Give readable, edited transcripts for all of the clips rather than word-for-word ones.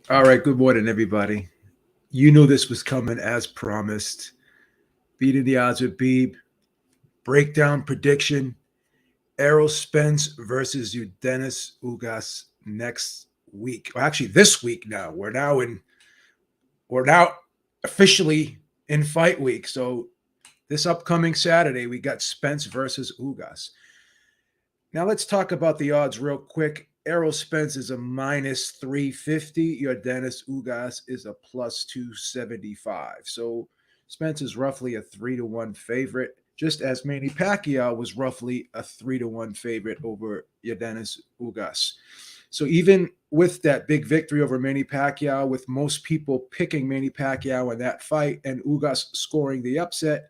All right, good morning, everybody. You knew this was coming as promised. Beating the odds with Beeb. Breakdown prediction. Errol Spence versus Yordenis Ugas next week. Well, actually, this week now. We're now officially in fight week. So this upcoming Saturday, we got Spence versus Ugas. Now let's talk about the odds real quick. Errol Spence is a minus 350. Yordenis Ugas is a plus 275. So Spence is roughly a 3-1 favorite, just as Manny Pacquiao was roughly a 3-1 favorite over Yordenis Ugas. So even with that big victory over Manny Pacquiao, with most people picking Manny Pacquiao in that fight and Ugas scoring the upset,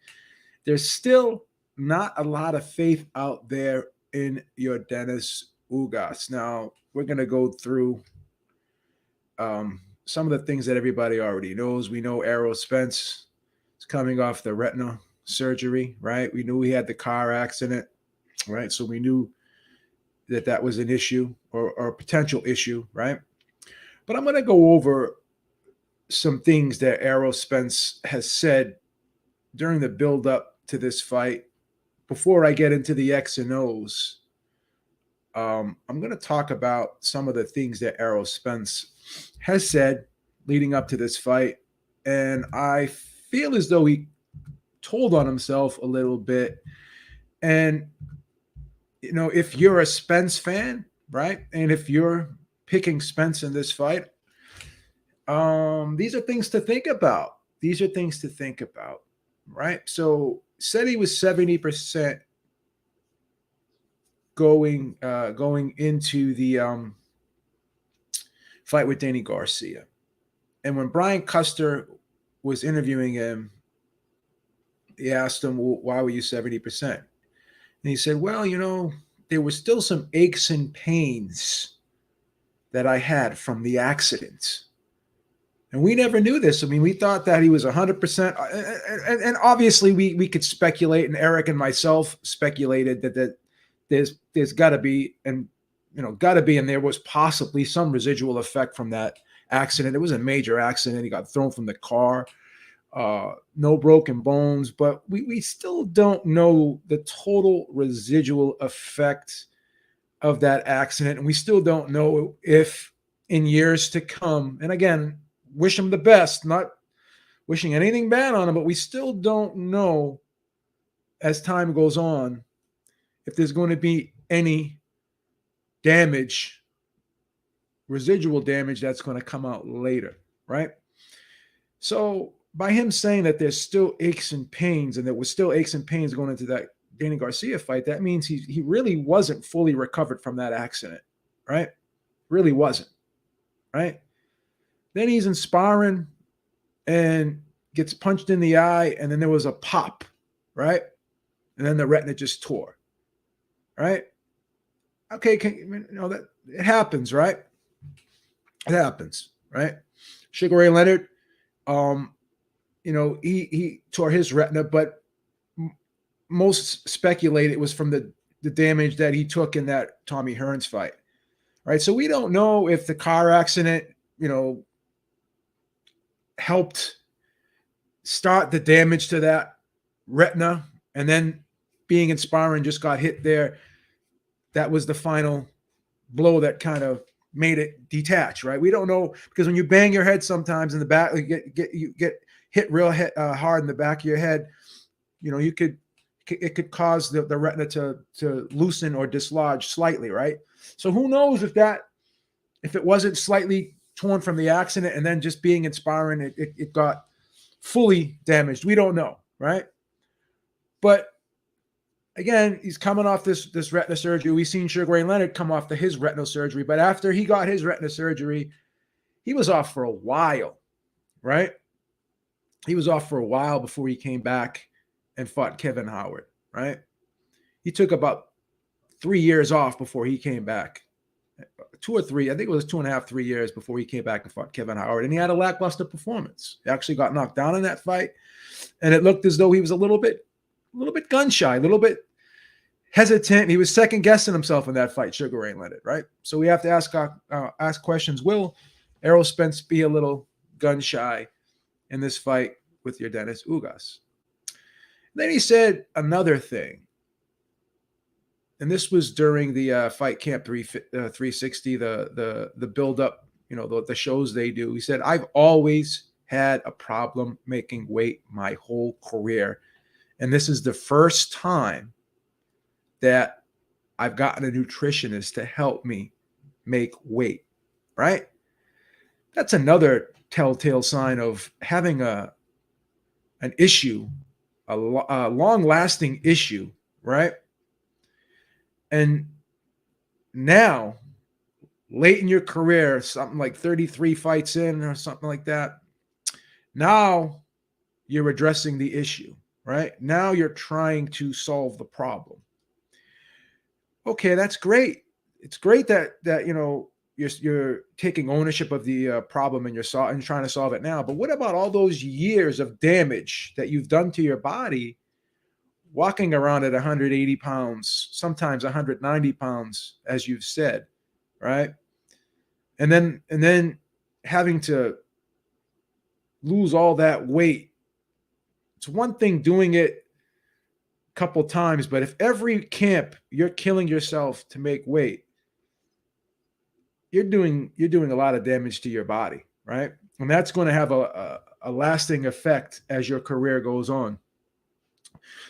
there's still not a lot of faith out there in Yordenis Ugas. Now, we're going to go through some of the things that everybody already knows. We know Errol Spence is coming off the retina surgery, right? We knew he had the car accident, right? So we knew that that was an issue or a potential issue, right? But I'm going to go over some things that Errol Spence has said during the build-up to this fight. Before I get into the X and O's, I'm going to talk about some of the things that Errol Spence has said leading up to this fight. And I feel as though he told on himself a little bit. And, you know, if you're a Spence fan, right, and if you're picking Spence in this fight, these are things to think about. These are things to think about, right? So said he was 70% going into the fight with Danny Garcia. And when Brian Custer was interviewing him, he asked him, well, why were you 70%? And he said, well, you know, there were still some aches and pains that I had from the accident. And we never knew this. I mean, we thought that he was 100%. And obviously, we could speculate, and Eric and myself speculated that there's got to be, and there was possibly some residual effect from that accident. It was a major accident. He got thrown from the car. No broken bones, but we still don't know the total residual effect of that accident. And we still don't know if in years to come, and again, wish him the best, not wishing anything bad on him, but we still don't know as time goes on if there's going to be any damage, residual damage that's going to come out later, right? So by him saying that there's still aches and pains, and there was still aches and pains going into that Danny Garcia fight, that means he really wasn't fully recovered from that accident, right? Really wasn't, right? Then he's in sparring and gets punched in the eye, and then there was a pop, right? And then the retina just tore, right? Okay, that it happens, right? It happens, right? Sugar Ray Leonard, he tore his retina, but most speculate it was from the damage that he took in that Tommy Hearns fight, right? So we don't know if the car accident, helped start the damage to that retina, and then being in sparring just got hit there. That was the final blow that kind of made it detach, right? We don't know, because when you bang your head sometimes in the back, you get hit real hard in the back of your head, it could cause the retina to loosen or dislodge slightly, right? So who knows if it wasn't slightly torn from the accident and then just being in sparring, it got fully damaged. We don't know, right? But again, he's coming off this retina surgery. We've seen Sugar Ray Leonard come off his retinal surgery, but after he got his retina surgery, he was off for a while, right? He was off for a while before he came back and fought Kevin Howard, right? He took about 3 years off before he came back. 2 or 3, I think it was 2.5, 3 years before he came back and fought Kevin Howard. And he had a lackluster performance. He actually got knocked down in that fight. And it looked as though he was a little bit gun shy, a little bit hesitant. He was second guessing himself in that fight, Sugar Ray Leonard, right? So we have to ask questions. Will Errol Spence be a little gun shy in this fight with Yordenis Ugas. Then he said another thing, and this was during the Fight Camp 360, the build up, the shows they do. He said, "I've always had a problem making weight my whole career, and this is the first time that I've gotten a nutritionist to help me make weight." Right? That's another telltale sign of having an issue, a long-lasting issue, right? And now, late in your career, something like 33 fights in or something like that, now you're addressing the issue, right? Now you're trying to solve the problem. Okay, that's great. It's great that you're taking ownership of the problem and and trying to solve it now. But what about all those years of damage that you've done to your body, walking around at 180 pounds, sometimes 190 pounds, as you've said, right? And then having to lose all that weight. It's one thing doing it a couple times, but if every camp you're killing yourself to make weight, you're doing a lot of damage to your body, right? And that's going to have a lasting effect as your career goes on.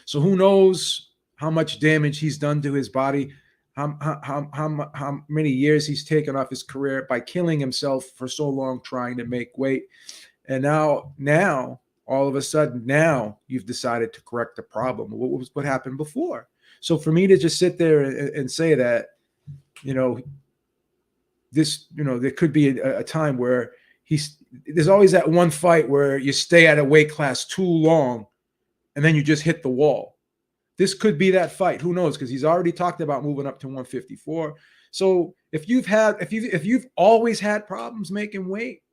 So who knows how much damage he's done to his body, how many years he's taken off his career by killing himself for so long trying to make weight. And now all of a sudden, now you've decided to correct the problem. What happened before? So for me to just sit there and say that, there could be a time where there's always that one fight where you stay at a weight class too long and then you just hit the wall. This could be that fight. Who knows? Because he's already talked about moving up to 154. So if you've always had problems making weight,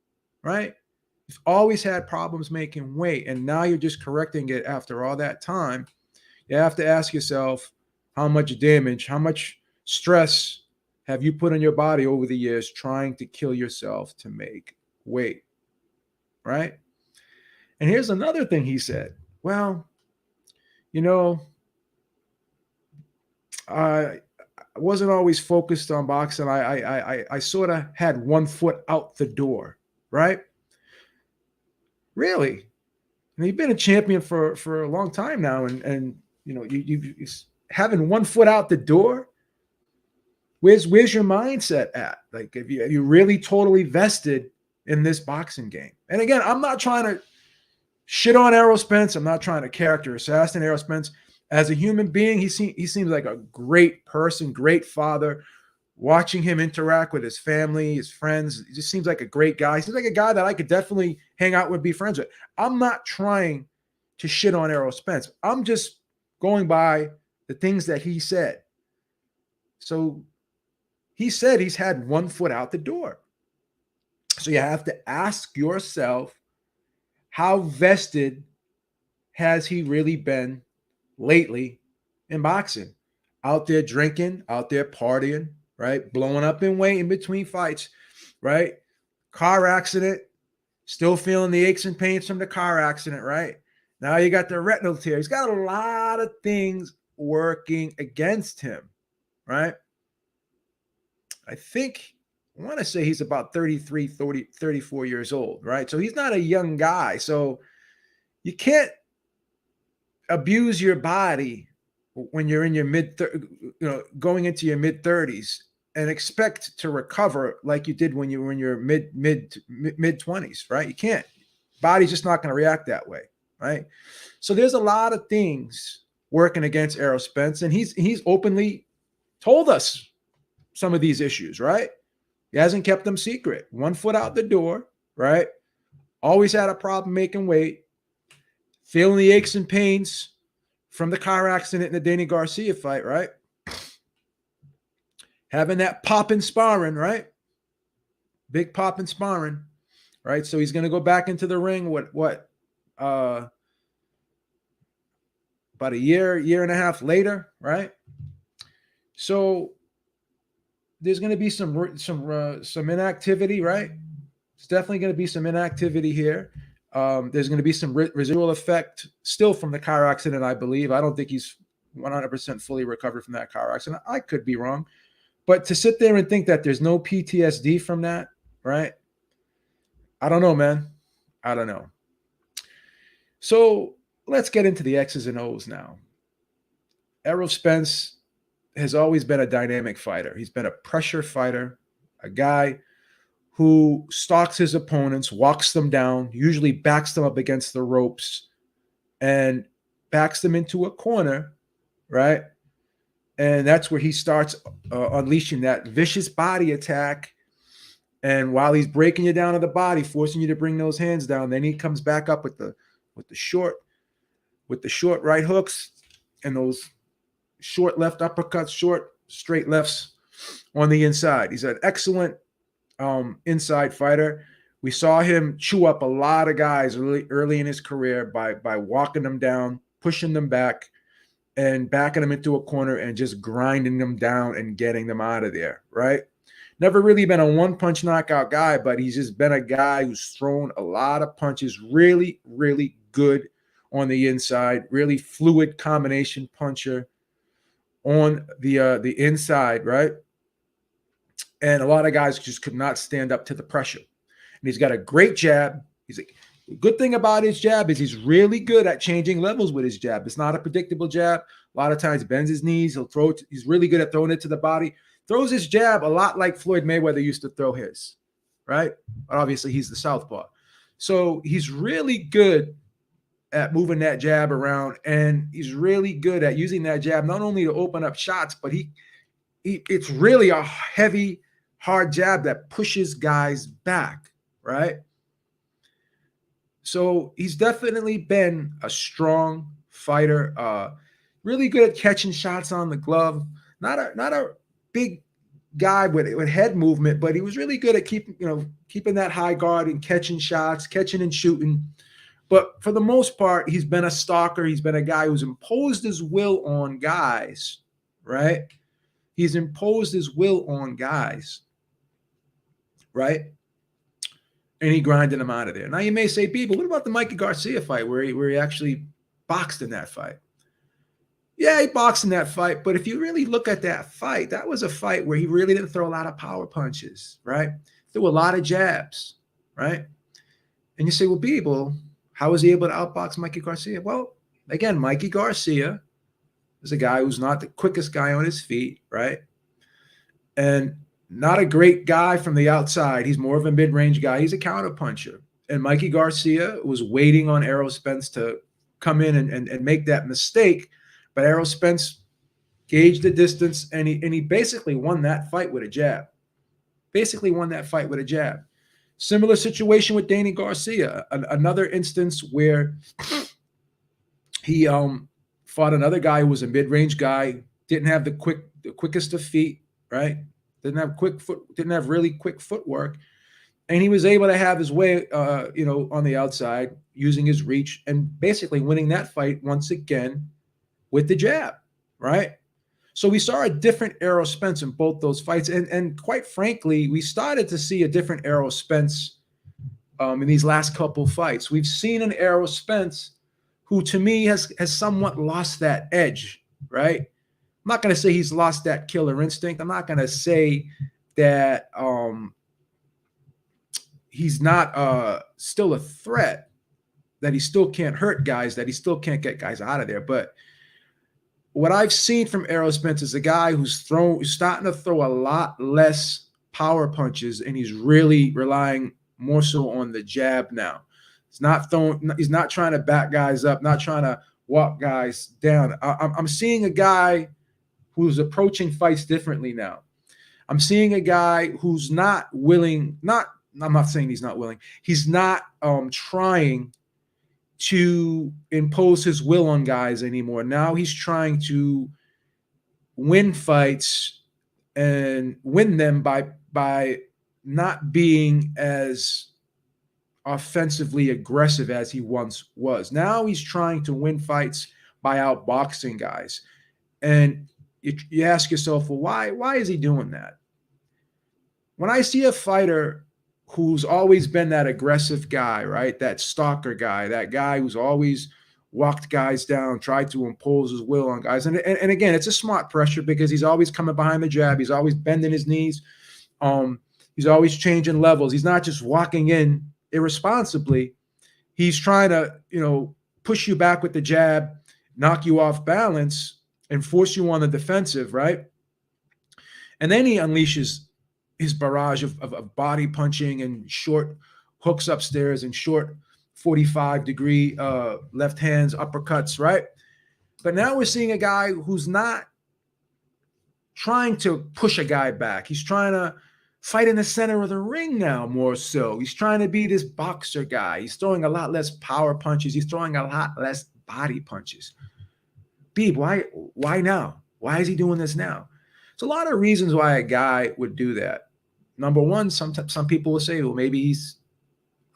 right? You've always had problems making weight, and now you're just correcting it after all that time. You have to ask yourself, how much damage, how much stress have you put on your body over the years trying to kill yourself to make weight, right? And here's another thing he said. Well, I wasn't always focused on boxing. I sort of had one foot out the door, right? Really? And you've been a champion for a long time now, and you having one foot out the door. Where's your mindset at? Like, if you really totally vested in this boxing game? And again, I'm not trying to shit on Errol Spence. I'm not trying to character assassinate Errol Spence. As a human being, he seems like a great person, great father. Watching him interact with his family, his friends, he just seems like a great guy. He seems like a guy that I could definitely hang out with, be friends with. I'm not trying to shit on Errol Spence. I'm just going by the things that he said. So he said he's had one foot out the door. So you have to ask yourself, how vested has he really been lately in boxing? Out there drinking, out there partying, right? Blowing up in weight in between fights, right? Car accident, still feeling the aches and pains from the car accident, right? Now you got the retinal tear. He's got a lot of things working against him, right? I want to say he's about 33, 34 years old, right? So he's not a young guy. So you can't abuse your body when you're in your going into your mid 30s and expect to recover like you did when you were in your mid 20s, right? You can't. Body's just not going to react that way, right? So there's a lot of things working against Errol Spence, and he's openly told us some of these issues, right? He hasn't kept them secret. One foot out the door, right? Always had a problem making weight, feeling the aches and pains from the car accident in the Danny Garcia fight, right? Having that pop in sparring, right? Big pop in sparring, right? So he's going to go back into the ring. About a year and a half later, right? So there's going to be some inactivity, right? There's definitely going to be some inactivity here. There's going to be some residual effect still from the car accident, I believe. I don't think he's 100% fully recovered from that car accident. I could be wrong. But to sit there and think that there's no PTSD from that, right? I don't know, man. I don't know. So let's get into the X's and O's now. Errol Spence has always been a dynamic fighter. He's been a pressure fighter, a guy who stalks his opponents, walks them down, usually backs them up against the ropes, and backs them into a corner, right? And that's where he starts unleashing that vicious body attack. And while he's breaking you down to the body, forcing you to bring those hands down, then he comes back up with the short right hooks and those short left uppercuts, short straight lefts on the inside. He's an excellent inside fighter. We saw him chew up a lot of guys early in his career by walking them down, pushing them back, and backing them into a corner and just grinding them down and getting them out of there, right? Never really been a one-punch knockout guy, but he's just been a guy who's thrown a lot of punches, really, really good on the inside, really fluid combination puncher on the inside, right? And a lot of guys just could not stand up to the pressure. And he's got a great jab. The good thing about his jab is he's really good at changing levels with his jab. It's not a predictable jab. A lot of times bends his knees. He'll throw it. He's really good at throwing it to the body. Throws his jab a lot like Floyd Mayweather used to throw his, right? But obviously he's the southpaw. So he's really good at moving that jab around, and he's really good at using that jab not only to open up shots, but it's really a heavy, hard jab that pushes guys back, right? So he's definitely been a strong fighter, really good at catching shots on the glove. Not a big guy with head movement, but he was really good at keeping that high guard and catching shots, catching and shooting. But for the most part, he's been a stalker. He's been a guy who's imposed his will on guys, right? He's imposed his will on guys, right? And he grinded them out of there. Now you may say, B, but what about the Mikey Garcia fight where he actually boxed in that fight? Yeah, he boxed in that fight, but if you really look at that fight, that was a fight where he really didn't throw a lot of power punches, right? Threw a lot of jabs, right? And you say, well, B, how was he able to outbox Mikey Garcia? Well, again, Mikey Garcia is a guy who's not the quickest guy on his feet, right? And not a great guy from the outside. He's more of a mid-range guy. He's a counterpuncher. And Mikey Garcia was waiting on Errol Spence to come in and make that mistake. But Errol Spence gauged the distance, and he basically won that fight with a jab. Similar situation with Danny Garcia. Another instance where he fought another guy who was a mid-range guy, didn't have the quickest of feet, right? Didn't have really quick footwork, and he was able to have his way, on the outside using his reach and basically winning that fight once again with the jab, right? So we saw a different Errol Spence in both those fights, and quite frankly, we started to see a different Errol Spence in these last couple fights. We've seen an Errol Spence who, to me, has somewhat lost that edge, right? I'm not going to say he's lost that killer instinct. I'm not going to say that he's not still a threat, that he still can't hurt guys, that he still can't get guys out of there. But what I've seen from Errol Spence is a guy who's starting to throw a lot less power punches, and he's really relying more so on the jab now. He's not trying to back guys up, not trying to walk guys down. I'm seeing a guy who's approaching fights differently now. I'm seeing a guy who's not willing, I'm not saying he's not willing. He's not trying to impose his will on guys anymore. Now he's trying to win fights and win them by not being as offensively aggressive as he once was. Now he's trying to win fights by outboxing guys. And you ask yourself, well, why is he doing that? When I see a fighter who's always been that aggressive guy, right? That stalker guy, that guy who's always walked guys down, tried to impose his will on guys. And again, it's a smart pressure because he's always coming behind the jab. He's always bending his knees. Um, he's always changing levels. He's not just walking in irresponsibly. He's trying to, push you back with the jab, knock you off balance, and force you on the defensive, right? And then he unleashes his barrage of body punching and short hooks upstairs and short 45-degree left hands, uppercuts, right? But now we're seeing a guy who's not trying to push a guy back. He's trying to fight in the center of the ring now, more so. He's trying to be this boxer guy. He's throwing a lot less power punches. He's throwing a lot less body punches. Beeb, why now? Why is he doing this now? There's a lot of reasons why a guy would do that. Number one, some people will say, well, maybe he's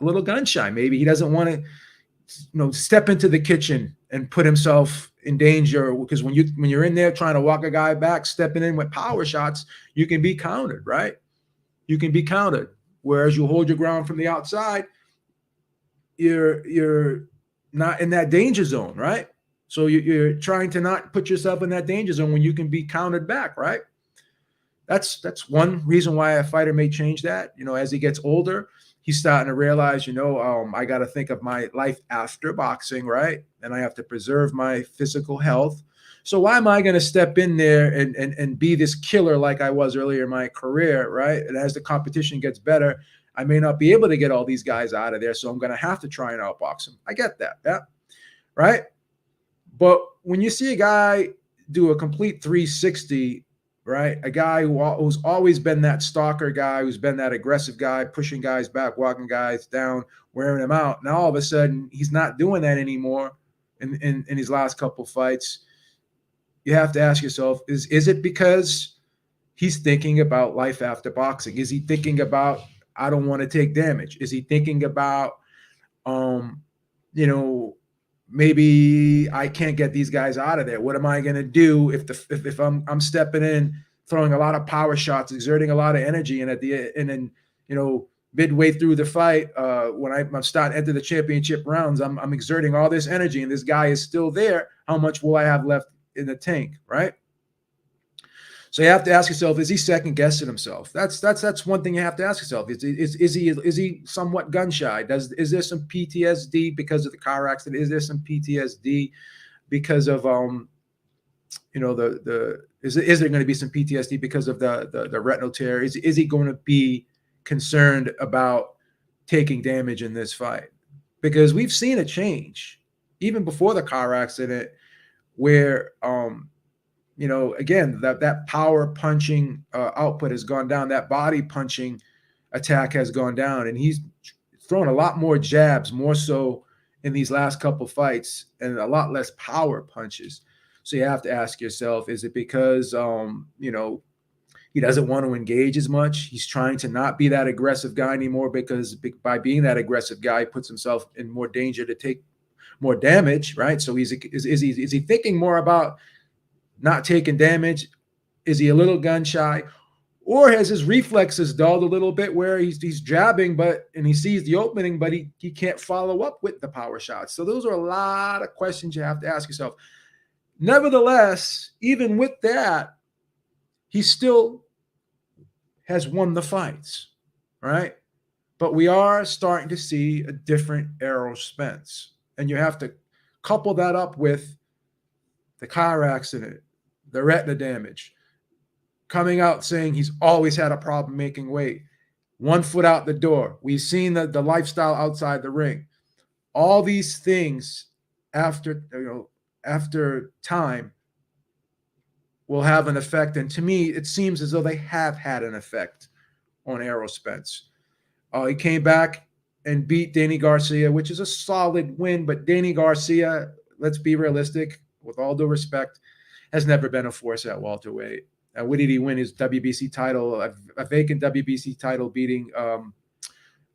a little gun shy. Maybe he doesn't want to, step into the kitchen and put himself in danger, because when you're in there trying to walk a guy back, stepping in with power shots, you can be countered, right? You can be countered. Whereas you hold your ground from the outside, you're not in that danger zone, right? So you're trying to not put yourself in that danger zone when you can be countered back, right? That's one reason why a fighter may change that. As he gets older, he's starting to realize, I got to think of my life after boxing, right? And I have to preserve my physical health. So why am I going to step in there and be this killer like I was earlier in my career, right? And as the competition gets better, I may not be able to get all these guys out of there, so I'm going to have to try and outbox them. I get that, yeah, right? But when you see a guy do a complete 360, right? A guy who's always been that stalker guy, who's been that aggressive guy, pushing guys back, walking guys down, wearing them out. Now all of a sudden he's not doing that anymore in his last couple fights. You have to ask yourself, is it because he's thinking about life after boxing? Is he thinking about, I don't want to take damage? Is he thinking about, maybe I can't get these guys out of there? What am I going to do if I'm stepping in, throwing a lot of power shots, exerting a lot of energy, and then midway through the fight, when I'm starting to enter the championship rounds, I'm exerting all this energy, and this guy is still there. How much will I have left in the tank, right? So you have to ask yourself: is he second guessing himself? That's one thing you have to ask yourself. Is he somewhat gun shy? Is there some PTSD because of the car accident? Is there some PTSD because of is there going to be some PTSD because of the retinal tear? Is he going to be concerned about taking damage in this fight? Because we've seen a change even before the car accident, where again, that power punching output has gone down. That body punching attack has gone down, and he's thrown a lot more jabs, more so in these last couple fights, and a lot less power punches. So you have to ask yourself: is it because he doesn't want to engage as much? He's trying to not be that aggressive guy anymore, because by being that aggressive guy, he puts himself in more danger to take more damage, right? So is he thinking more about not taking damage? Is he a little gun shy, or has his reflexes dulled a little bit, where he's jabbing, and he sees the opening, but he can't follow up with the power shots? So those are a lot of questions you have to ask yourself. Nevertheless, even with that, he still has won the fights, right? But we are starting to see a different Errol Spence, and you have to couple that up with the car accident, the retina damage, coming out saying he's always had a problem making weight, 1 foot out the door. We've seen the lifestyle outside the ring. All these things after time will have an effect. And to me, it seems as though they have had an effect on Errol Spence. He came back and beat Danny Garcia, which is a solid win. But Danny Garcia, let's be realistic, with all due respect, has never been a force at welterweight. What did he win? His WBC title, a vacant WBC title, beating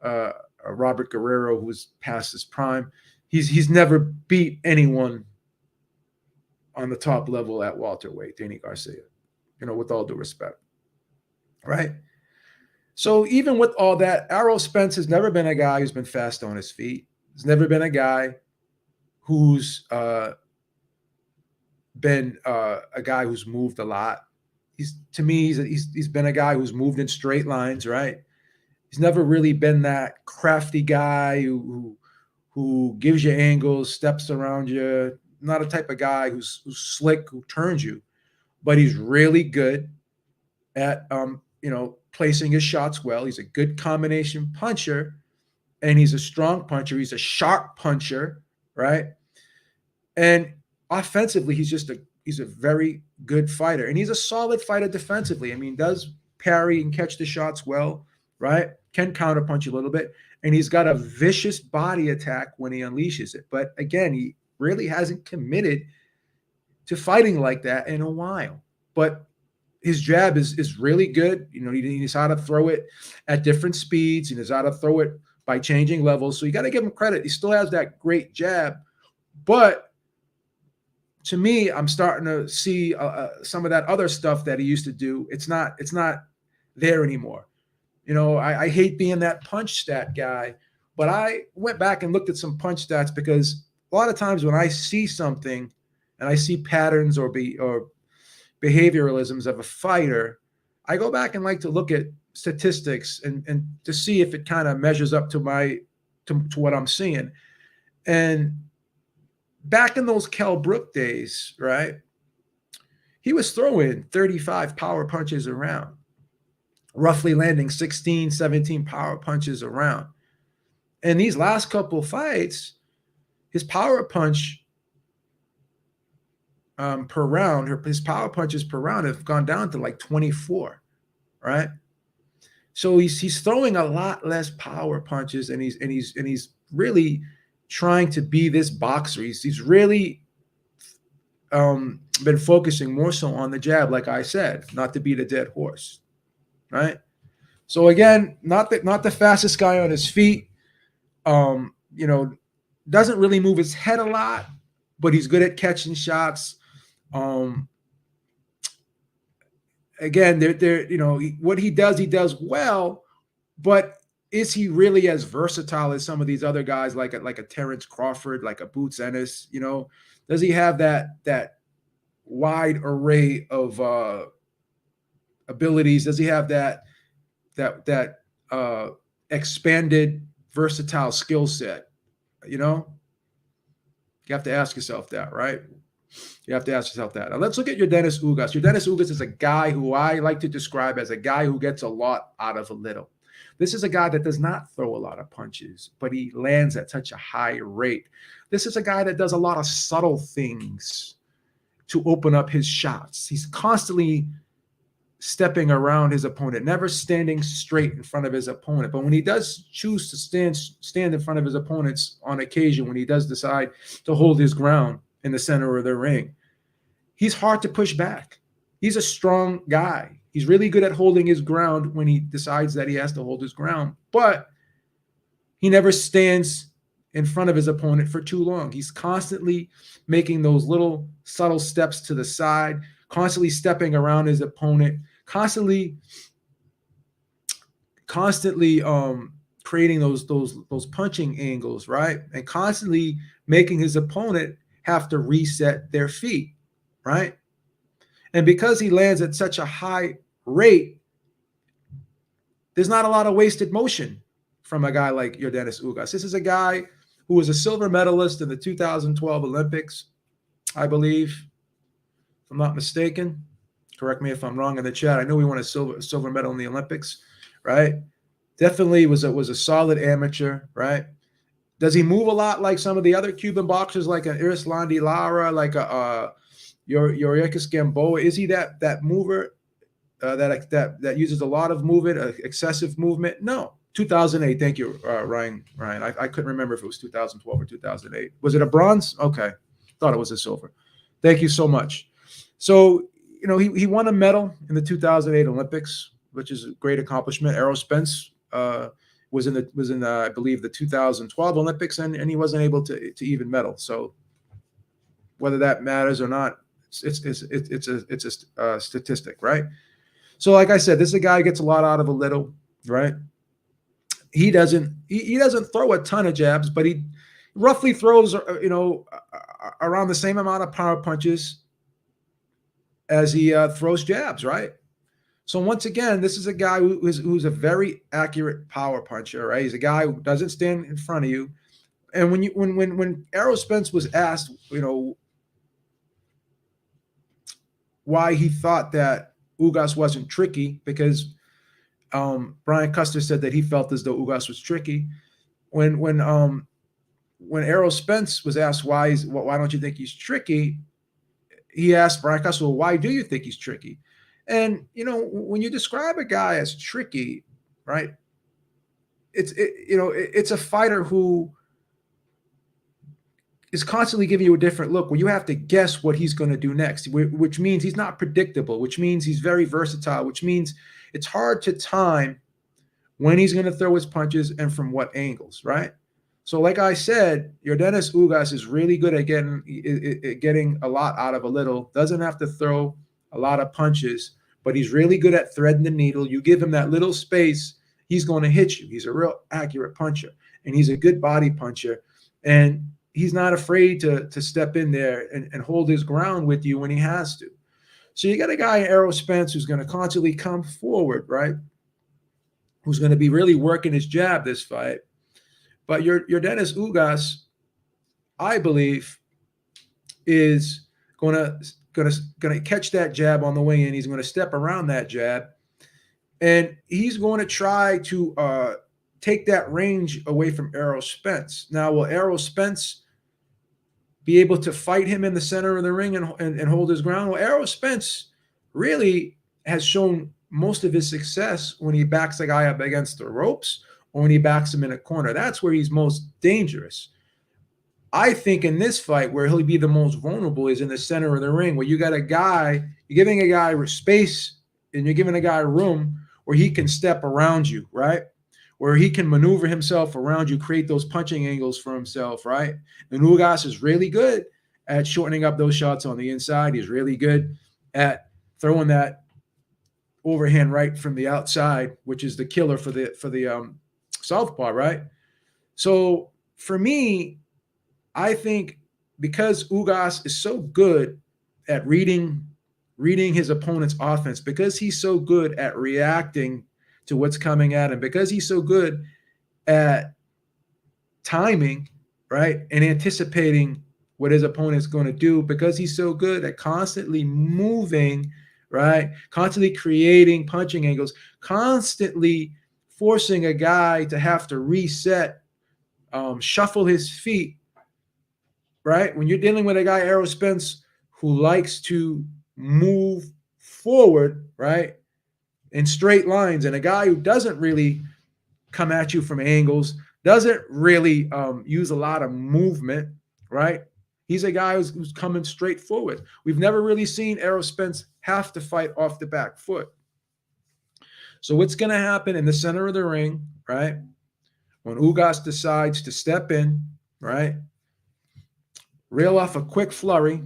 Robert Guerrero, who was past his prime. He's never beat anyone on the top level at welterweight, Danny Garcia, with all due respect, right? So even with all that, Errol Spence has never been a guy who's been fast on his feet. He's never been a guy who's been a guy who's moved a lot. He's to me, he's been a guy who's moved in straight lines, right? He's never really been that crafty guy who gives you angles, steps around you. Not a type of guy who's slick, who turns you, but he's really good at placing his shots well. He's a good combination puncher, and he's a strong puncher. He's a sharp puncher, right? And offensively, he's a very good fighter, and he's a solid fighter defensively. I mean, does parry and catch the shots well, right? Can counterpunch a little bit, and he's got a vicious body attack when he unleashes it. But again, he really hasn't committed to fighting like that in a while. But his jab is really good. You know, he knows how to throw it at different speeds. He knows how to throw it by changing levels. So you got to give him credit. He still has that great jab, but to me, I'm starting to see some of that other stuff that he used to do. It's not there anymore. You know, I hate being that punch stat guy, but I went back and looked at some punch stats because a lot of times when I see something and I see patterns or behavioralisms of a fighter, I go back and like to look at statistics and to see if it kind of measures up to what I'm seeing. And back in those Kell Brook days, right, he was throwing 35 power punches around, roughly landing 16, 17 power punches around. And these last couple fights, his power punch per round, his power punches per round have gone down to like 24, right? So he's throwing a lot less power punches, and he's really trying to be this boxer. He's really been focusing more so on the jab, like I said, not to beat a dead horse, right? So again, not the fastest guy on his feet. You know, doesn't really move his head a lot, but he's good at catching shots. Again, what he does well, but is he really as versatile as some of these other guys, like a Terrence Crawford, like a Boots Ennis? You know, does he have that wide array of abilities? Does he have that expanded, versatile skill set? You know, you have to ask yourself that, right? You have to ask yourself that. Now let's look at Yordenis Ugas. Yordenis Ugas is a guy who I like to describe as a guy who gets a lot out of a little. This is a guy that does not throw a lot of punches, but he lands at such a high rate. This is a guy that does a lot of subtle things to open up his shots. He's constantly stepping around his opponent, never standing straight in front of his opponent. But when he does choose to stand in front of his opponents on occasion, when he does decide to hold his ground in the center of the ring, he's hard to push back. He's a strong guy. He's really good at holding his ground when he decides that he has to hold his ground, but he never stands in front of his opponent for too long. He's constantly making those little subtle steps to the side, constantly stepping around his opponent, constantly creating those punching angles, right? And constantly making his opponent have to reset their feet, right? And because he lands at such a high rate, there's not a lot of wasted motion from a guy like Yordenis Ugas. This is a guy who was a silver medalist in the 2012 Olympics, I believe, if I'm not mistaken. Correct me if I'm wrong in the chat. I know he won a silver medal in the Olympics, right? Definitely was a solid amateur, right? Does he move a lot like some of the other Cuban boxers, like an Irislandi Lara, like a Yordenis Gamboa? Is he that mover that uses a lot of movement, excessive movement? No. 2008. Thank you, Ryan. I couldn't remember if it was 2012 or 2008. Was it a bronze? Okay, thought it was a silver. Thank you so much. So he won a medal in the 2008 Olympics, which is a great accomplishment. Errol Spence was in I believe the 2012 Olympics, and he wasn't able to even medal. So whether that matters or not, it's a statistic, right? So like I said, this is a guy who gets a lot out of a little. right? He doesn't throw a ton of jabs, but he roughly throws around the same amount of power punches as he throws jabs, right? So once again, this is a guy who's a very accurate power puncher, right? He's a guy who doesn't stand in front of you. And when Errol Spence was asked, why he thought that Ugas wasn't tricky, because Brian Custer said that he felt as though Ugas was tricky. When Errol Spence was asked why don't you think he's tricky, he asked Brian Custer, well, why do you think he's tricky? And when you describe a guy as tricky, right? It's a fighter who is constantly giving you a different look where you have to guess what he's going to do next, which means he's not predictable, which means he's very versatile, which means it's hard to time when he's going to throw his punches and from what angles, right? So like I said, Yordenis Ugas is really good at getting a lot out of a little, doesn't have to throw a lot of punches, but he's really good at threading the needle. You give him that little space, he's going to hit you. He's a real accurate puncher, and he's a good body puncher. And he's not afraid to step in there and hold his ground with you when he has to. So you got a guy, Errol Spence, who's going to constantly come forward, right? Who's going to be really working his jab this fight. But Yordenis Ugas, I believe, is going to catch that jab on the way in. He's going to step around that jab, and he's going to try to take that range away from Errol Spence. Now, will Errol Spence be able to fight him in the center of the ring and hold his ground? Well, Errol Spence really has shown most of his success when he backs a guy up against the ropes or when he backs him in a corner. That's where he's most dangerous. I think in this fight, where he'll be the most vulnerable is in the center of the ring, where you got a guy, you're giving a guy space and you're giving a guy room where he can step around you, right? Where he can maneuver himself around you, create those punching angles for himself, right? And Ugas is really good at shortening up those shots on the inside. He's really good at throwing that overhand right from the outside, which is the killer for the southpaw, right? So for me, I think because Ugas is so good at reading his opponent's offense, because he's so good at reacting to what's coming at him, because he's so good at timing, right, and anticipating what his opponent's going to do, because he's so good at constantly moving, right, constantly creating punching angles, constantly forcing a guy to have to reset, shuffle his feet, right? When you're dealing with a guy, Errol Spence, who likes to move forward, right, in straight lines, and a guy who doesn't really come at you from angles, doesn't really use a lot of movement, right? He's a guy who's coming straight forward. We've never really seen Errol Spence have to fight off the back foot. So what's going to happen in the center of the ring, right, when Ugas decides to step in, right, reel off a quick flurry,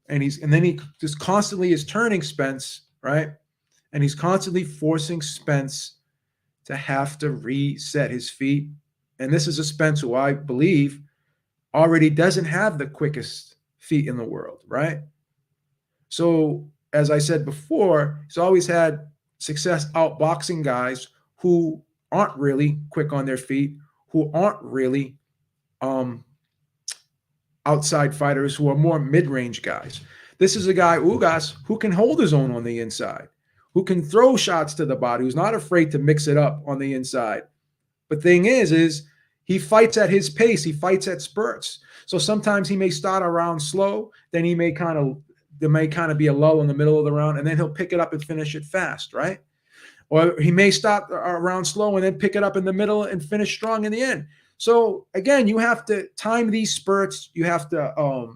and then he just constantly is turning Spence, right? And he's constantly forcing Spence to have to reset his feet. And this is a Spence who I believe already doesn't have the quickest feet in the world, right? So, as I said before, he's always had success outboxing guys who aren't really quick on their feet, who aren't really outside fighters, who are more mid-range guys. This is a guy, Ugas, who can hold his own on the inside, who can throw shots to the body, who's not afraid to mix it up on the inside. But thing is he fights at his pace. He fights at spurts. So sometimes he may start a round slow, then there may kind of be a lull in the middle of the round, and then he'll pick it up and finish it fast, right? Or he may start a round slow and then pick it up in the middle and finish strong in the end. So again, you have to time these spurts. You have to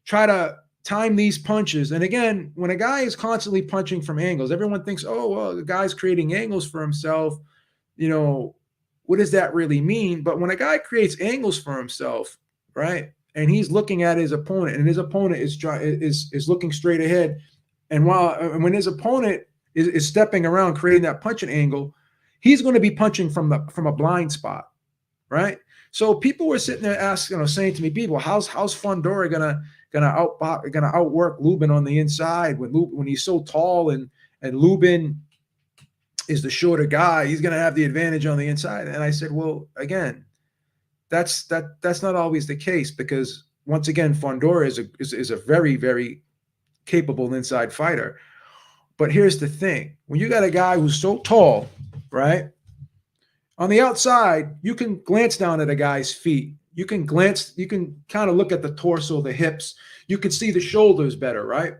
try to time these punches. And again, when a guy is constantly punching from angles, everyone thinks, oh, well, the guy's creating angles for himself. What does that really mean? But when a guy creates angles for himself, right, and he's looking at his opponent, and his opponent is looking straight ahead, and when his opponent is stepping around, creating that punching angle, he's going to be punching from a blind spot, right? So people were sitting there asking, saying to me, people, how's Fundora gonna outwork Lubin on the inside when he's so tall and Lubin is the shorter guy, he's gonna have the advantage on the inside. And I said, well, again, that's not always the case, because once again, Fundora is a very, very capable inside fighter. But here's the thing: when you got a guy who's so tall, right? On the outside, you can glance down at a guy's feet. You can kind of look at the torso, the hips. You can see the shoulders better, right?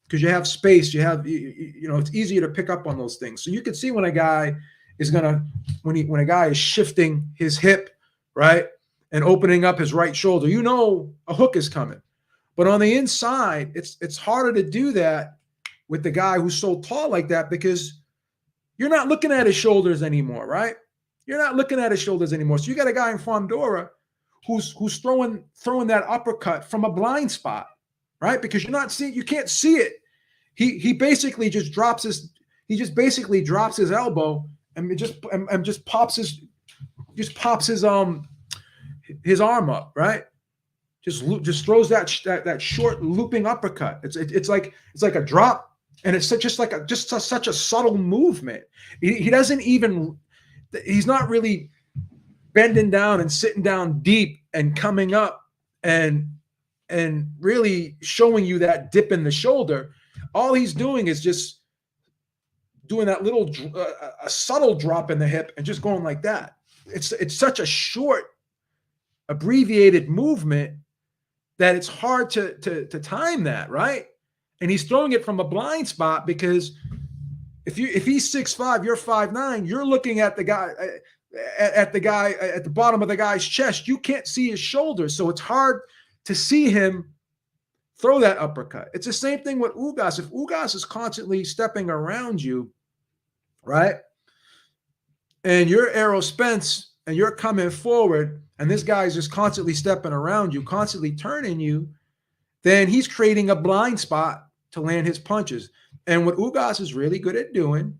Because you have space. It's easier to pick up on those things. So you can see when a guy is when a guy is shifting his hip, right, and opening up his right shoulder, a hook is coming. But on the inside, it's harder to do that with the guy who's so tall like that, because you're not looking at his shoulders anymore, right? You're not looking at his shoulders anymore. So you got a guy in Fundora who's throwing that uppercut from a blind spot, right? Because you can't see it. He basically just drops his elbow and just pops his arm up, right? Just throws that short looping uppercut. It's like a drop, and it's such a subtle movement. He doesn't even. He's not really bending down and sitting down deep and coming up and really showing you that dip in the shoulder. All he's doing is just doing that little a subtle drop in the hip and just going like that. It's such a short, abbreviated movement that it's hard to time that, right? And he's throwing it from a blind spot, because if he's 6'5", you're 5'9", you're looking at the guy at the bottom of the guy's chest. You can't see his shoulders, so it's hard to see him throw that uppercut. It's the same thing with Ugas. If Ugas is constantly stepping around you, right, and you're Errol Spence and you're coming forward, and this guy's just constantly stepping around you, constantly turning you, then he's creating a blind spot to land his punches. And what Ugas is really good at doing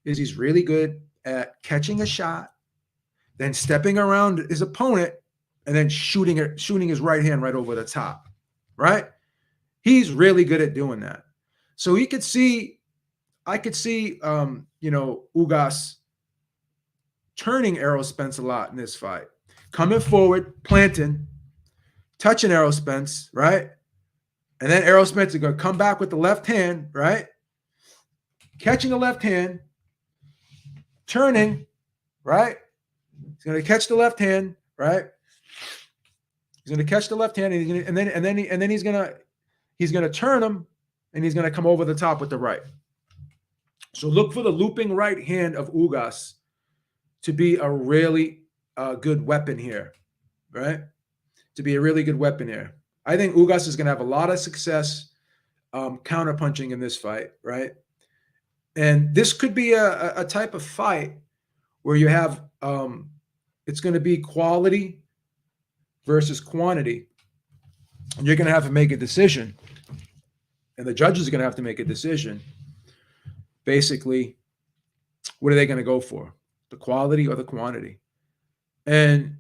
is he's really good at catching a shot, then stepping around his opponent, and then shooting his right hand right over the top, right? He's really good at doing that. So I could see, Ugas turning Errol Spence a lot in this fight, coming forward, planting, touching Errol Spence, right? And then Errol Spence is going to come back with the left hand, right? Catching the left hand, turning, right? He's going to catch the left hand, right? He's going to catch the left hand, and then he's going to turn him, and he's going to come over the top with the right. So look for the looping right hand of Ugas to be a really good weapon here, right? To be a really good weapon here. I think Ugas is going to have a lot of success counterpunching in this fight, right? And this could be a type of fight where you have it's going to be quality versus quantity. And you're going to have to make a decision. And the judges are going to have to make a decision. Basically, what are they going to go for? The quality or the quantity? And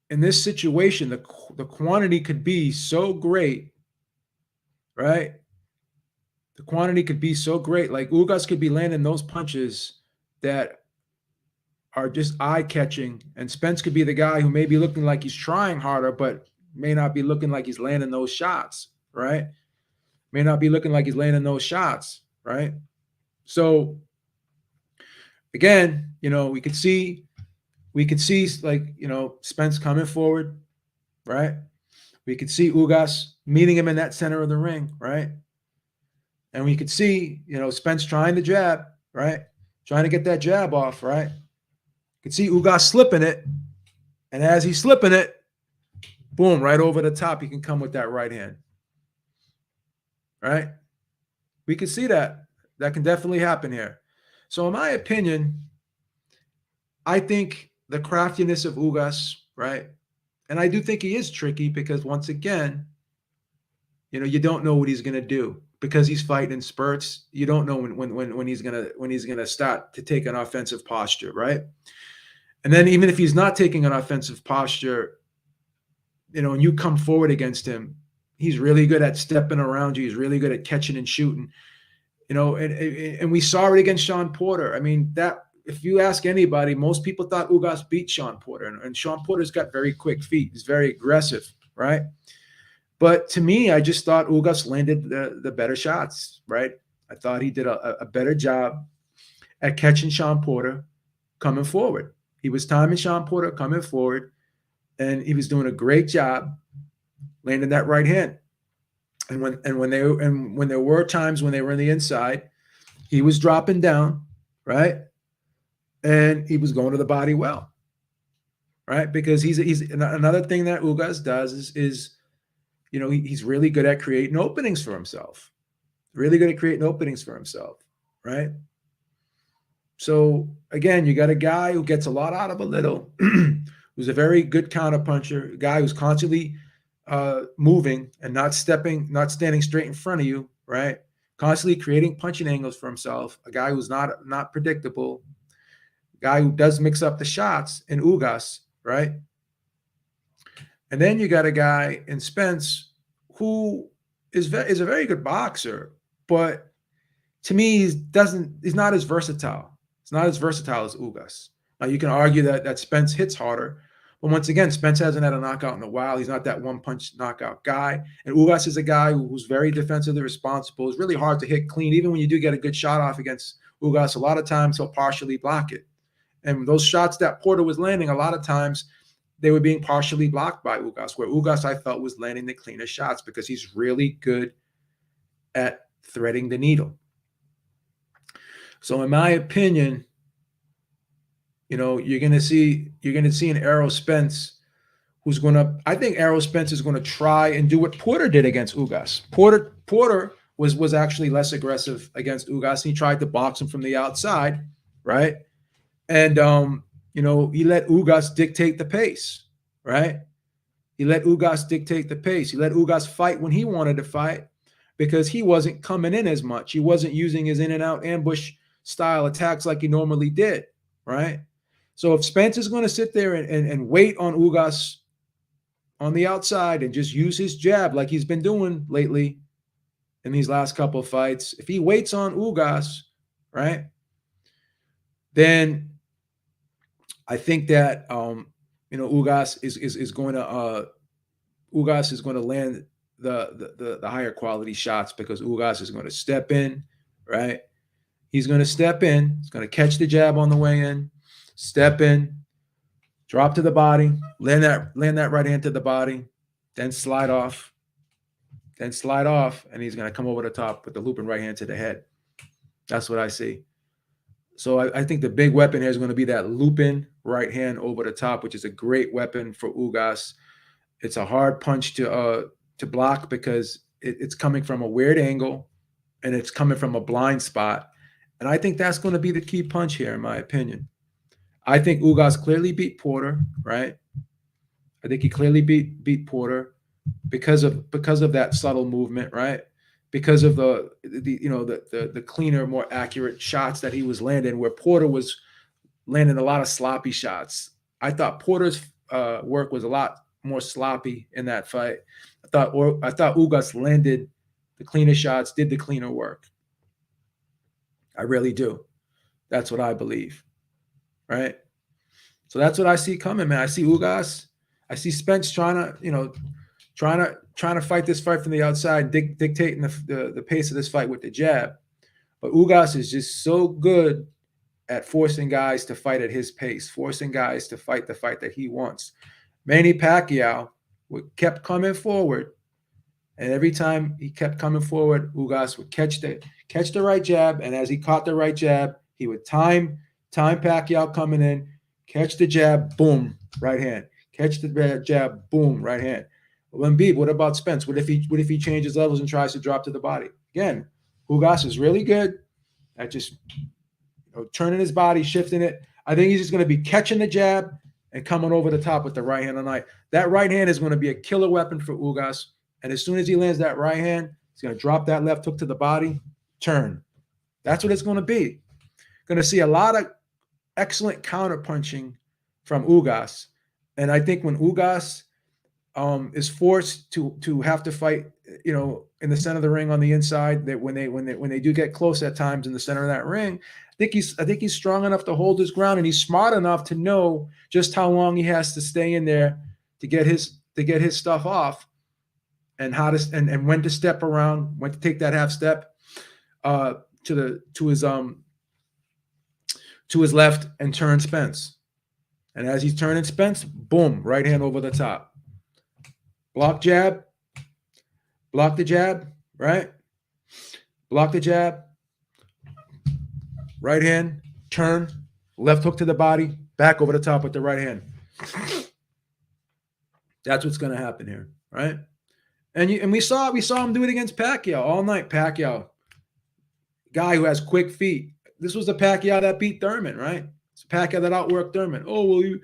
in this situation, the quantity could be so great, right? The quantity could be so great. Like Ugas could be landing those punches that are just eye-catching, and Spence could be the guy who may be looking like he's trying harder, but may not be looking like he's landing those shots, right? May not be looking like he's landing those shots, right? So again, we could see like, Spence coming forward, right? We could see Ugas meeting him in that center of the ring, right? And we could see, Spence trying the jab, right? Trying to get that jab off, right? You could see Ugas slipping it. And as he's slipping it, boom, right over the top, he can come with that right hand, right? We can see that. That can definitely happen here. So in my opinion, I think the craftiness of Ugas, right? And I do think he is tricky because once again, you don't know what he's going to do. because he's fighting in spurts. You don't know when he's gonna start to take an offensive posture, right? And then even if he's not taking an offensive posture, and you come forward against him, he's really good at stepping around you. He's really good at catching and shooting. And we saw it against Sean Porter. I mean, that if you ask anybody, most people thought Ugas beat Sean Porter, and Sean Porter's got very quick feet. He's very aggressive, right? But to me, I just thought Ugas landed the better shots, right? I thought he did a better job at catching Sean Porter coming forward. He was timing Sean Porter coming forward, and he was doing a great job landing that right hand. And when there were times when they were on the inside, he was dropping down, right? And he was going to the body well, right? Because he's another thing that Ugas does is he's really good at creating openings for himself. Really good at creating openings for himself, right? So again, you got a guy who gets a lot out of a little, who's a very good counterpuncher, a guy who's constantly moving and not standing straight in front of you, right? Constantly creating punching angles for himself. A guy who's not predictable. A guy who does mix up the shots in Ugas, right? And then you got a guy in Spence who is a very good boxer, but to me, he's not as versatile. It's not as versatile as Ugas. Now you can argue that Spence hits harder, but once again, Spence hasn't had a knockout in a while. He's not that one-punch knockout guy. And Ugas is a guy who's very defensively responsible. It's really hard to hit clean. Even when you do get a good shot off against Ugas, a lot of times he'll partially block it. And those shots that Porter was landing, a lot of times they were being partially blocked by Ugas, where Ugas, I felt, was landing the cleaner shots because he's really good at threading the needle. So in my opinion, you're going to see an Errol Spence I think Errol Spence is going to try and do what Porter did against Ugas. Porter was actually less aggressive against Ugas, and he tried to box him from the outside, right? And he let Ugas dictate the pace, right? He let Ugas dictate the pace. He let Ugas fight when he wanted to fight because he wasn't coming in as much. He wasn't using his in and out ambush style attacks like he normally did, right? So if Spence is going to sit there and wait on Ugas on the outside and just use his jab like he's been doing lately in these last couple of fights, if he waits on Ugas, right, then I think that Ugas is going to land the higher quality shots because Ugas is going to step in, right? He's going to step in. He's going to catch the jab on the way in, step in, drop to the body, land that right hand to the body, then slide off, and he's going to come over the top with the looping right hand to the head. That's what I see. So I think the big weapon here is going to be that looping right hand over the top, which is a great weapon for Ugas. It's a hard punch to block because it's coming from a weird angle and it's coming from a blind spot. And I think that's going to be the key punch here, in my opinion. I think Ugas clearly beat Porter, right? I think he clearly beat Porter because of that subtle movement, right? Because of the cleaner, more accurate shots that he was landing, where Porter was landing a lot of sloppy shots. I thought Porter's work was a lot more sloppy in that fight. I thought Ugas landed the cleaner shots, did the cleaner work. I really do. That's what I believe, right? So that's what I see coming, man. I see Ugas. I see Spence trying to fight this fight from the outside, dictating the pace of this fight with the jab. But Ugas is just so good at forcing guys to fight at his pace, forcing guys to fight the fight that he wants. Manny Pacquiao kept coming forward, and every time he kept coming forward, Ugas would catch the right jab, and as he caught the right jab, he would time Pacquiao coming in, catch the jab, boom, right hand. Catch the jab, boom, right hand. When Beeb, what about Spence? What if he changes levels and tries to drop to the body? Again, Ugas is really good at just turning his body, shifting it. I think he's just going to be catching the jab and coming over the top with the right hand tonight. That right hand is going to be a killer weapon for Ugas. And as soon as he lands that right hand, He's going to drop that left hook to the body, turn. That's what it's going to be. Going to see a lot of excellent counter punching from Ugas. And I think when Ugas is forced to have to fight, in the center of the ring on the inside, that when they do get close at times in the center of that ring, I think he's strong enough to hold his ground, and he's smart enough to know just how long he has to stay in there to get his stuff off, and how to and when to step around, when to take that half step to his left and turn Spence. And as he's turning Spence, boom, right hand over the top. Block jab, block the jab, right? Block the jab, right hand, turn, left hook to the body, back over the top with the right hand. That's what's going to happen here, right? And we saw him do it against Pacquiao all night. Pacquiao, guy who has quick feet. This was the Pacquiao that beat Thurman, right? It's Pacquiao that outworked Thurman. Oh, well, he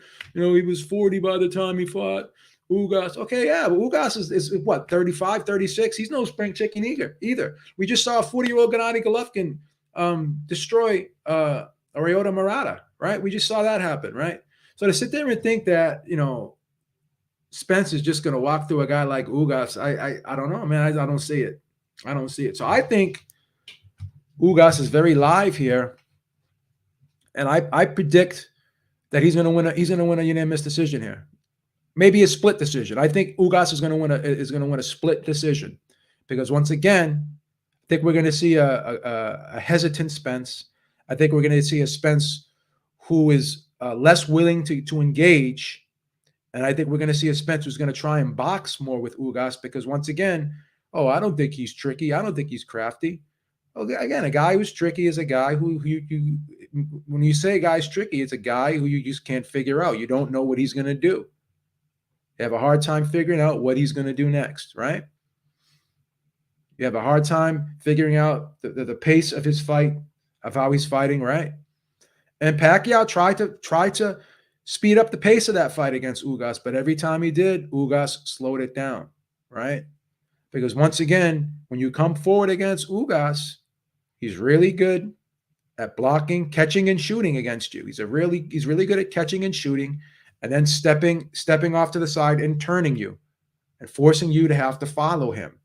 was 40 by the time he fought Ugas. Okay, yeah, but Ugas is what, 35, 36? He's no spring chicken either. We just saw a 40-year-old Gennady Golovkin destroy Ryota Murata, right? We just saw that happen, right? So to sit there and think that, Spence is just going to walk through a guy like Ugas, I don't know, man. I don't see it. I don't see it. So I think Ugas is very live here, and I predict that he's going to win a unanimous decision here. Maybe a split decision. I think Ugas is going to win a split decision, because once again, I think we're going to see a hesitant Spence. I think we're going to see a Spence who is less willing to engage, and I think we're going to see a Spence who's going to try and box more with Ugas, because once again, I don't think he's tricky. I don't think he's crafty. Again, a guy who's tricky is a guy who when you say a guy's tricky, it's a guy who you just can't figure out. You don't know what he's going to do. You have a hard time figuring out what he's going to do next, right? You have a hard time figuring out the pace of his fight, of how he's fighting, right? And Pacquiao tried to speed up the pace of that fight against Ugas, but every time he did, Ugas slowed it down, right? Because once again, when you come forward against Ugas, he's really good at blocking, catching, and shooting against you. He's really good at catching and shooting, and then stepping off to the side and turning you and forcing you to have to follow him,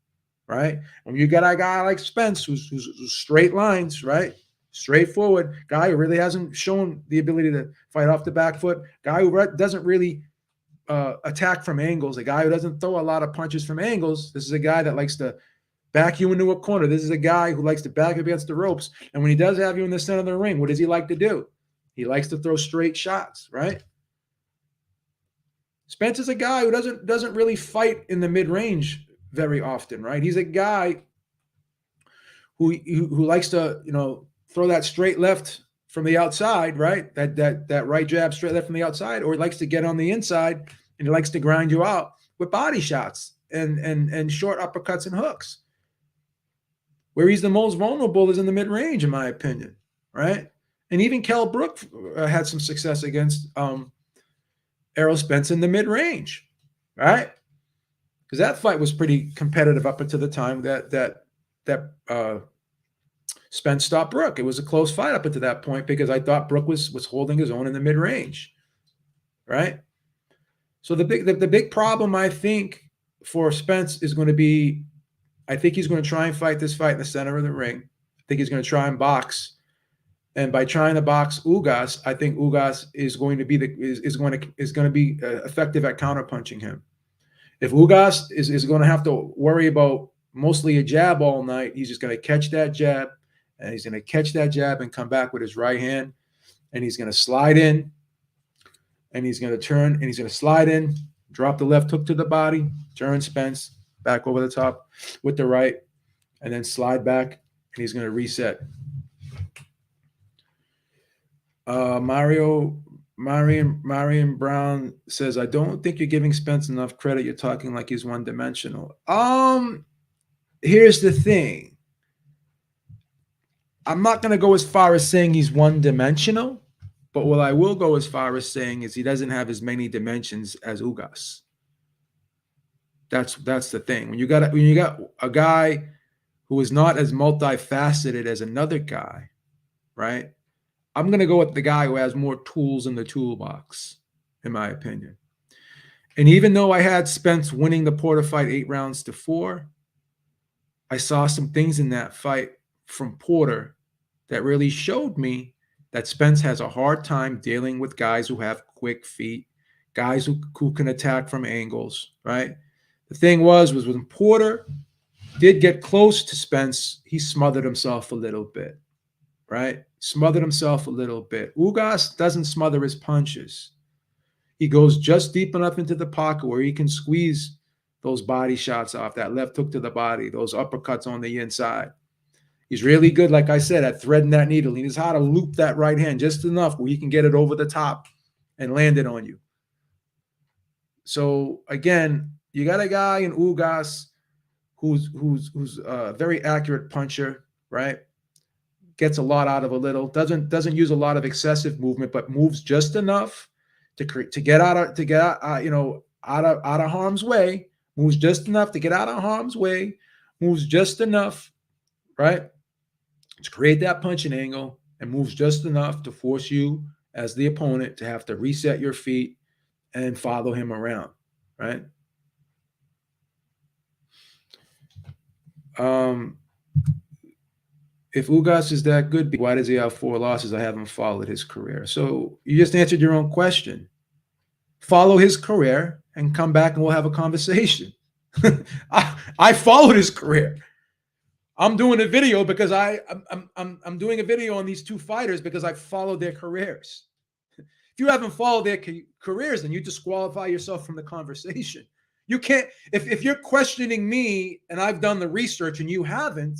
right? When you get a guy like Spence, who's straight lines, right? Straightforward, guy who really hasn't shown the ability to fight off the back foot, guy who doesn't really attack from angles, a guy who doesn't throw a lot of punches from angles. This is a guy that likes to back you into a corner. This is a guy who likes to back up against the ropes. And when he does have you in the center of the ring, what does he like to do? He likes to throw straight shots, right? Spence is a guy who doesn't really fight in the mid-range very often, right? He's a guy who likes to, throw that straight left from the outside, right? That right jab straight left from the outside, or he likes to get on the inside and he likes to grind you out with body shots and short uppercuts and hooks. Where he's the most vulnerable is in the mid-range, in my opinion, right? And even Kell Brook had some success against Errol Spence in the mid-range, right? Because that fight was pretty competitive up until the time that Spence stopped Brook. It was a close fight up until that point, because I thought Brook was holding his own in the mid-range, right? So the big problem, I think, for Spence is going to be, I think he's going to try and fight this fight in the center of the ring. I think he's going to try and box, and by trying to box Ugas, I think Ugas is going to be effective at counterpunching him. If Ugas is going to have to worry about mostly a jab all night, he's just going to catch that jab, and he's going to catch that jab and come back with his right hand, and he's going to slide in, and he's going to turn, and he's going to slide in, drop the left hook to the body, turn Spence back over the top with the right, and then slide back, and he's going to reset. Marion Brown says, I don't think you're giving Spence enough credit. You're talking like he's one-dimensional. Here's the thing. I'm not going to go as far as saying he's one-dimensional, but what I will go as far as saying is he doesn't have as many dimensions as Ugas. That's the thing. When you got a guy who is not as multifaceted as another guy, right? I'm going to go with the guy who has more tools in the toolbox, in my opinion. And even though I had Spence winning the Porter fight 8 rounds to 4, I saw some things in that fight from Porter that really showed me that Spence has a hard time dealing with guys who have quick feet, guys who can attack from angles, right? The thing was when Porter did get close to Spence, he smothered himself a little bit, right? Smothered himself a little bit. Ugas doesn't smother his punches. He goes just deep enough into the pocket where he can squeeze those body shots off, that left hook to the body, those uppercuts on the inside. He's really good, like I said, at threading that needle. He knows how to loop that right hand just enough where he can get it over the top and land it on you. So again, you got a guy in Ugas who's a very accurate puncher, right? Gets a lot out of a little, doesn't use a lot of excessive movement, but moves just enough to get out of harm's way. Moves just enough to get out of harm's way. Moves just enough, right, to create that punching angle, and moves just enough to force you as the opponent to have to reset your feet and follow him around, right? If Ugas is that good, why does he have 4 losses? I haven't followed his career. So you just answered your own question. Follow his career and come back and we'll have a conversation. I followed his career. I'm doing a video because I'm doing a video on these 2 fighters because I followed their careers. If you haven't followed their careers, then you disqualify yourself from the conversation. You can't, if you're questioning me and I've done the research and you haven't,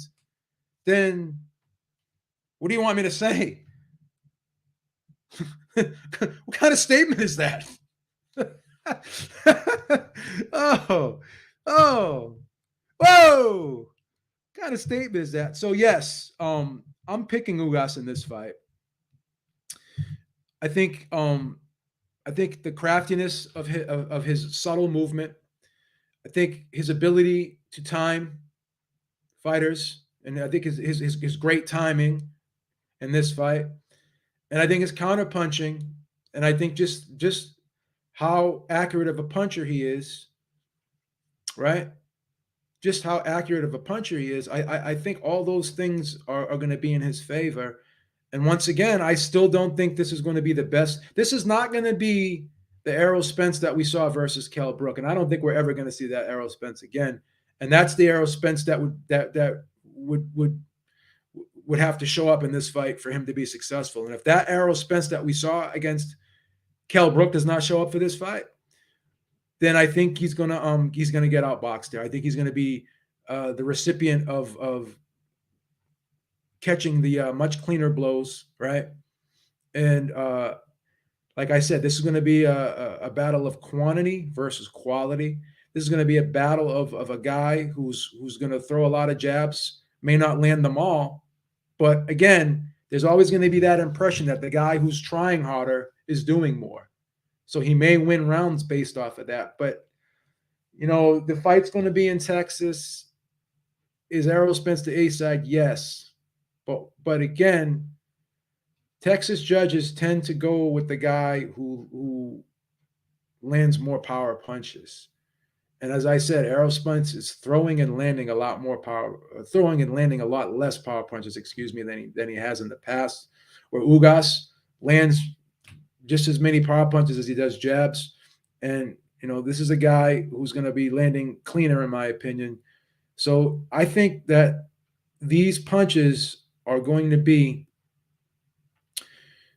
then what do you want me to say? What kind of statement is that? Whoa. What kind of statement is that? So yes, I'm picking Ugas in this fight. I think the craftiness of his subtle movement, I think his ability to time fighters, and I think his great timing in this fight, and I think his counter punching, and I think just how accurate of a puncher he is, right? Just how accurate of a puncher he is. I think all those things are going to be in his favor. And once again, I still don't think this is going to be the best. This is not going to be the Errol Spence that we saw versus Kell Brook, and I don't think we're ever going to see that Errol Spence again. And that's the Errol Spence that would have to show up in this fight for him to be successful. And if that Errol Spence that we saw against Kell Brook does not show up for this fight, then I think he's gonna get outboxed there. I think he's gonna be the recipient of catching the much cleaner blows, right? And like I said, this is going to be a battle of quantity versus quality. This is going to be a battle of a guy who's going to throw a lot of jabs, may not land them all, but again, there's always going to be that impression that the guy who's trying harder is doing more. So he may win rounds based off of that. But, you know, the fight's going to be in Texas. Is Errol Spence the A-side? Yes. But again, Texas judges tend to go with the guy who lands more power punches. And as I said, Errol Spence is throwing and landing a lot less power punches, than he has in the past. Where Ugas lands just as many power punches as he does jabs. And, you know, this is a guy who's going to be landing cleaner, in my opinion. So I think that these punches are going to be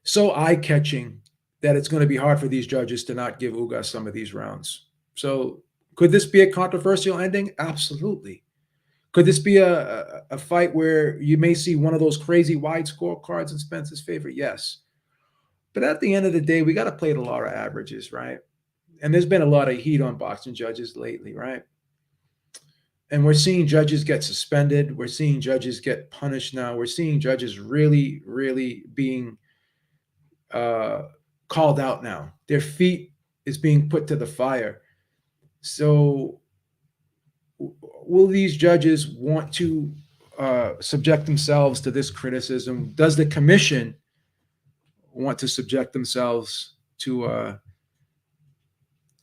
so eye-catching that it's going to be hard for these judges to not give Ugas some of these rounds. So could this be a controversial ending? Absolutely. Could this be a fight where you may see one of those crazy wide scorecards in Spence's favor? Yes. But at the end of the day, we got to play the law of averages, right? And there's been a lot of heat on boxing judges lately, right? And we're seeing judges get suspended. We're seeing judges get punished now. We're seeing judges really, really being called out now. Their feet is being put to the fire. So will these judges want to subject themselves to this criticism? Does the commission want to subject themselves to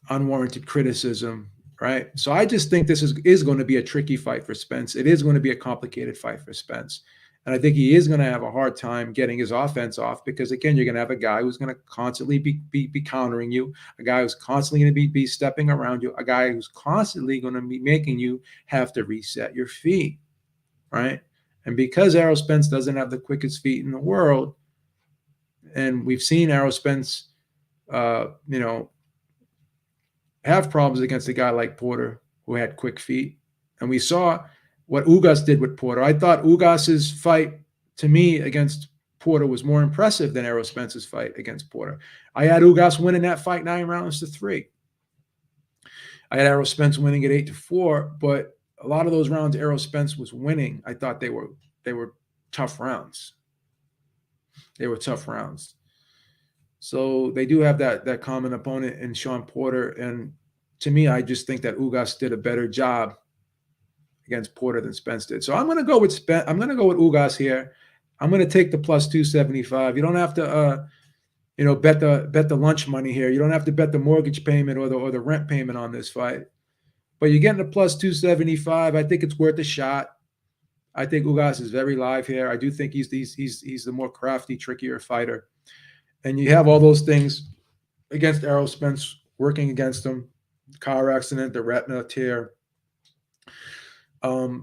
unwarranted criticism? Right. So I just think this is going to be a tricky fight for Spence. It is going to be a complicated fight for Spence. And I think he is going to have a hard time getting his offense off because, again, you're going to have a guy who's going to constantly be countering you, a guy who's constantly going to be stepping around you, a guy who's constantly going to be making you have to reset your feet, right? And because Errol Spence doesn't have the quickest feet in the world, and we've seen Errol Spence, have problems against a guy like Porter who had quick feet. And we saw what Ugas did with Porter. I thought Ugas's fight, to me, against Porter was more impressive than Errol Spence's fight against Porter. I had Ugas winning that fight 9-3. I had Errol Spence winning it 8-4, but a lot of those rounds Errol Spence was winning, I thought they were tough rounds. They were tough rounds. So they do have that common opponent in Sean Porter. And to me, I just think that Ugas did a better job against Porter than Spence did. So I'm going to go with Spence. I'm going to go with Ugas here. I'm going to take the plus 275. You don't have to, bet the lunch money here. You don't have to bet the mortgage payment or the rent payment on this fight. But you're getting a plus 275. I think it's worth a shot. I think Ugas is very live here. I do think he's the more crafty, trickier fighter. And you have all those things against Errol Spence working against him: car accident, the retina tear,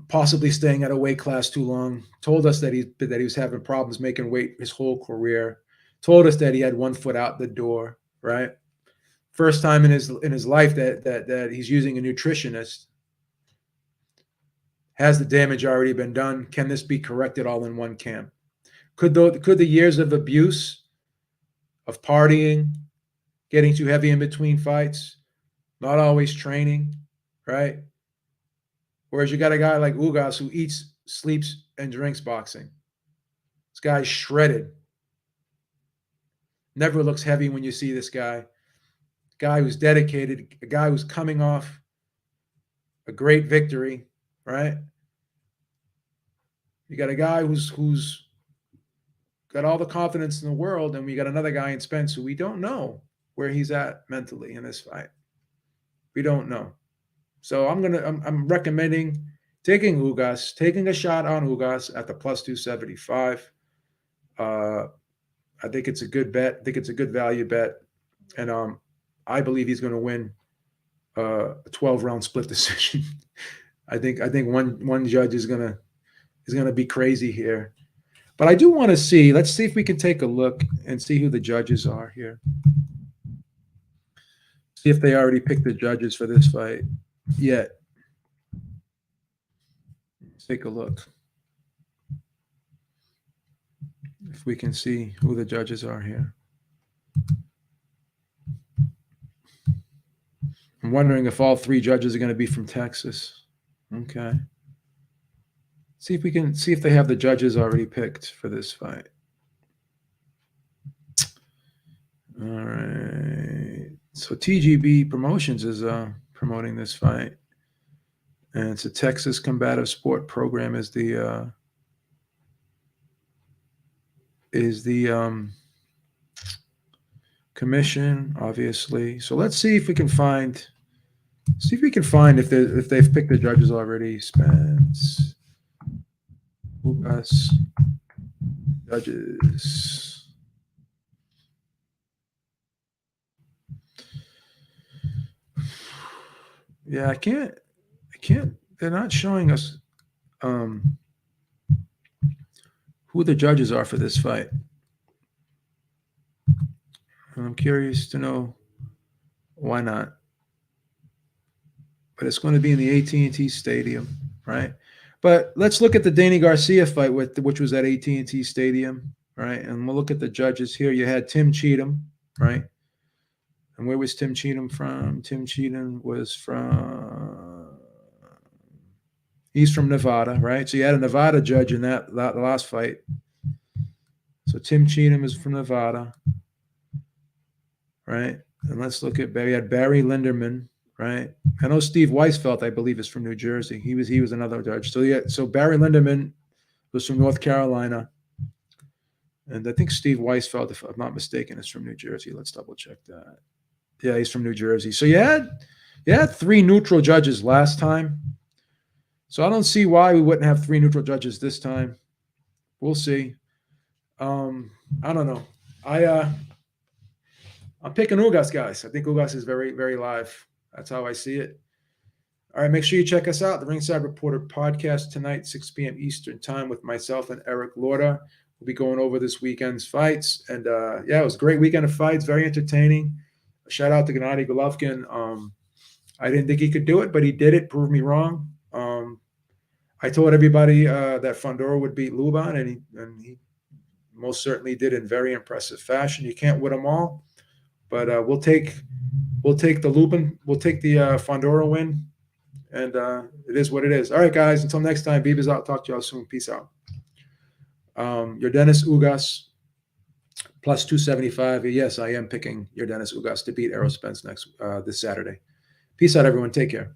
possibly staying at a weight class too long. Told us that he was having problems making weight his whole career. Told us that he had one foot out the door. Right, first time in his life that he's using a nutritionist. Has the damage already been done? Can this be corrected all in one camp? Could the years of abuse, of partying, getting too heavy in between fights, not always training, right? Whereas you got a guy like Ugas who eats, sleeps, and drinks boxing. This guy's shredded. Never looks heavy when you see this guy. Guy who's dedicated, a guy who's coming off a great victory, right? You got a guy who's got all the confidence in the world, and we got another guy in Spence who we don't know where he's at mentally in this fight. We don't know. So I'm recommending taking Ugas, taking a shot on Ugas at the plus 275. I think it's a good bet. I think it's a good value bet, and I believe he's going to win a 12-round split decision. I think one judge is going to be crazy here. But I do want to see, let's see if we can take a look and see who the judges are here. See if they already picked the judges for this fight yet. Let's take a look. If we can see who the judges are here. I'm wondering if all three judges are going to be from Texas. Okay. See if they have the judges already picked for this fight. All right. So TGB Promotions is promoting this fight, and it's a Texas Combative Sport Program is the commission, obviously. So let's see if we can find if they've picked the judges already. Spence. Ugas judges. Yeah, I can't. They're not showing us who the judges are for this fight. I'm curious to know why not. But it's going to be in the AT&T Stadium, right? But let's look at the Danny Garcia fight, which was at AT&T Stadium, right? And we'll look at the judges here. You had Tim Cheatham, right? And where was Tim Cheatham from? Tim Cheatham was he's from Nevada, right? So you had a Nevada judge in that last fight. So Tim Cheatham is from Nevada, right? And let's look at we had Barry Linderman. Right. I know Steve Weisfeld, I believe, is from New Jersey. He was another judge. So yeah, so Barry Linderman who's from North Carolina. And I think Steve Weisfeld, if I'm not mistaken, is from New Jersey. Let's double check that. Yeah, he's from New Jersey. So you had 3 neutral judges last time. So I don't see why we wouldn't have 3 neutral judges this time. We'll see. I don't know. I'm picking Ugas, guys. I think Ugas is very, very live. That's how I see it. All right, make sure you check us out, the Ringside Reporter podcast tonight, 6 p.m. Eastern time with myself and Eric Lauda. We'll be going over this weekend's fights. And yeah, it was a great weekend of fights, very entertaining. Shout out to Gennady Golovkin. I didn't think he could do it, but he did it, proved me wrong. I told everybody that Fondora would beat Luban, and he most certainly did in very impressive fashion. You can't win them all, but we'll take the Lubin, we'll take the Fondora win, and it is what it is. All right, guys. Until next time, Beeb is out. Talk to y'all soon. Peace out. Yordenis Ugas plus 275. Yes, I am picking Yordenis Ugas to beat Errol Spence this Saturday. Peace out, everyone. Take care.